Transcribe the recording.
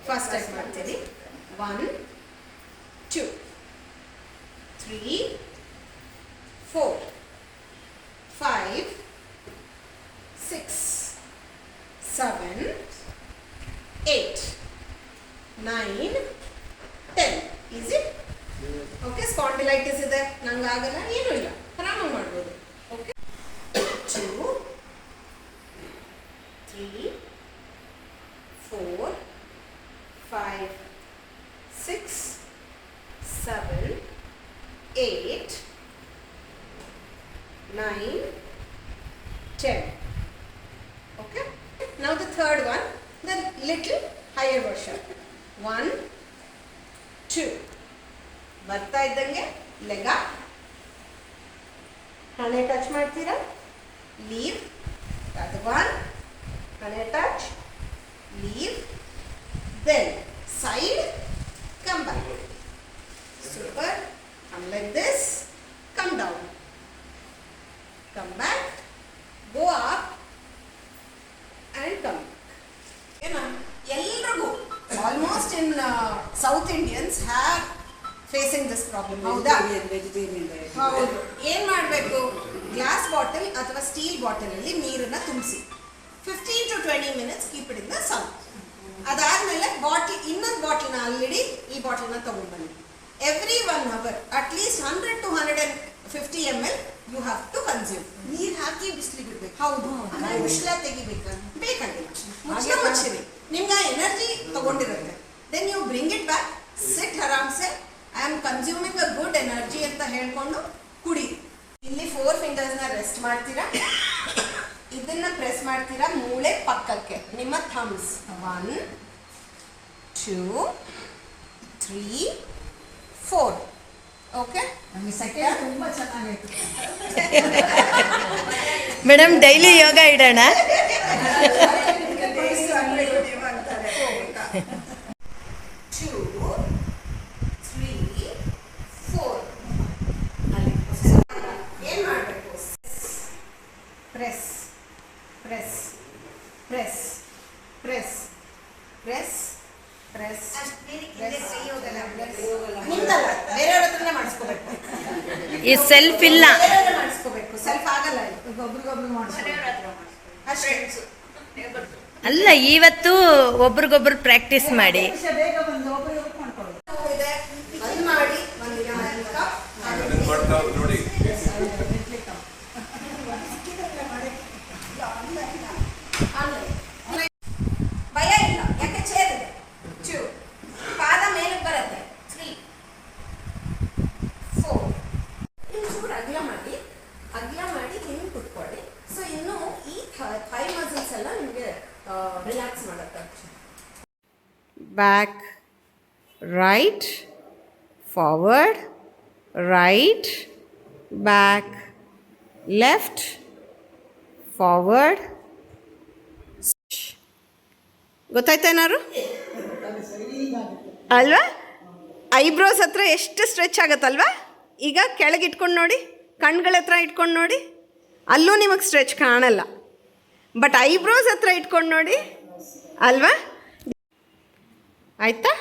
First type ಮಾಡ್ತೀರಿ. 1 2 3 4 5 6 7 8 9 10. Easy. Okay, spondylitis ಇದೆ, ನಂಗೆ ಆಗಲ್ಲ, ಏನೂ ಇಲ್ಲ, ಆರಾಮಾಗಿ ಮಾಡ್ಬೋದು. Okay, 2 3 4 5 6 7 8 9 10. Okay, now the third one, the little higher version. 1 2 ಬರ್ತಾ ಇದ್ದಂಗೆ ಲೆಗ ಹಣೆ ಟಚ್ ಮಾಡ್ತೀರಾ, ಲೀವ್, ಅದು 1 ಹಣೆ touch, leave, then side, come back, super, come like this, come down, come back, go up and come back. ಎಲ್ರಿಗೂ almost in South Indians have facing this problem. ಹೌದಾ? ಹೌದು. ಏನು ಮಾಡಬೇಕು, ಗ್ಲಾಸ್ ಬಾಟಲ್ ಅಥವಾ steel ಬಾಟಲಲ್ಲಿ ನೀರನ್ನು ತುಂಬಿಸಿ 15 to 20 minutes keep it in the sun. ಅದಾದಮೇಲೆ ಬಾಟಲ್, ಇನ್ನೊಂದು ಬಾಟಲ್ನ ಅಲ್ಲಿಡಿ, ಈ ಬಾಟಲ್ನ ತೊಗೊಂಡ್ಬನ್ನಿ. Every 1 hour at least 100 to 150 ml you have to consume. ನೀರು ಹಾಕಿ ಬಿಸಿಲಿಗೆ ಬಿಡ್ಬೇಕು. ಹೌದು. ಆಮೇಲೆ ಉಷ್ಣ ತೆಗಿಬೇಕಾ? ಬೇಕಾಗಿಲ್ಲ, ಮುಚ್ಚಿರಿ, ನಿಮ್ಗೆ ಎನರ್ಜಿ ತಗೊಂಡಿರುತ್ತೆ. Then you bring it back, sit ಆರಾಮ್ಸೆ, I am consuming a good energy ಅಂತ ಹೇಳ್ಕೊಂಡು ಕುಡಿ. ಇಲ್ಲಿ 4 ಫಿಂಗರ್ಸ್ನ ರೆಸ್ಟ್ ಮಾಡ್ತೀರಾ, ಇದನ್ನ ಪ್ರೆಸ್ ಮಾಡ್ತೀರಾ ಮೂಳೆ ಪಕ್ಕಕ್ಕೆ, ನಿಮ್ಮ ಥಮ್ಸ್. 1 2 3 4. ಓಕೆ, ತುಂಬಾ ಚೆನ್ನಾಗಿತ್ತು ಮೇಡಮ್. ಡೈಲಿ ಯೋಗ ಇಡೋಣ. 2 3 4. ಏನು ಮಾಡಬೇಕು, press press press press press press. ನಿಮ್ದಲ್ಲ, ಬೇರೆಯವ್ರ ಹತ್ರನೇ ಮಾಡಿಸ್ಕೋಬೇಕು. ಈ ಸೆಲ್ಫ್ ಇಲ್ಲ, ಮಾಡಿಸ್ಕೋಬೇಕು, ಸೆಲ್ಫ್ ಆಗಲ್ಲ, ಒಬ್ರಿಗೊಬ್ರು ಅಷ್ಟೇ. ಅಲ್ಲ, ಇವತ್ತು ಒಬ್ರಿಗೊಬ್ರು ಪ್ರಾಕ್ಟೀಸ್ ಮಾಡಿ. ಬೇಗ ಬಂದು ಒಬ್ರಿಗೊಬ್ರು ಮಾಡ್ಕೊಳ್ಳಿ. ಬಂದ್ ಮಾಡಿ ಒಂದಿನ ನೋಡಿ. ಭಯ ಇಲ್ಲ, ಯಾಕೆ ಚೇರ್ ಇದೆ. 2 ಪಾದ ಮೇಲಕ್ಕೆ ಬರುತ್ತೆ. 3 4. ಇನ್ನು ಚೂರು ಅಗಲ ಮಾಡಿ ಹಿಂಗೆ ಕುತ್ಕೊಳ್ಳಿ. ಸೊ ಇನ್ನು ಈ ಥೈ ಮಸಲ್ಸ್ ಎಲ್ಲ ನಿಮಗೆ ರಿಲ್ಯಾಕ್ಸ್ ಮಾಡುತ್ತೆ. Back, right, forward, right, back, left, forward. ಗೊತ್ತಾಯ್ತಾ ಏನಾರು? ಅಲ್ವಾ? ಐಬ್ರೋಸ್ ಹತ್ರ ಎಷ್ಟು ಸ್ಟ್ರೆಚ್ ಆಗುತ್ತಲ್ವಾ? ಈಗ ಕೆಳಗೆ ಇಟ್ಕೊಂಡು ನೋಡಿ, ಕಣ್ಗಳ ಹತ್ರ ಇಟ್ಕೊಂಡು ನೋಡಿ, ಅಲ್ಲೂ ನಿಮಗೆ ಸ್ಟ್ರೆಚ್ ಕಾಣಲ್ಲ. ಬಟ್ ಐಬ್ರೋಸ್ ಹತ್ರ ಇಟ್ಕೊಂಡು ನೋಡಿ, ಅಲ್ವಾ? ಆಯಿತಾ?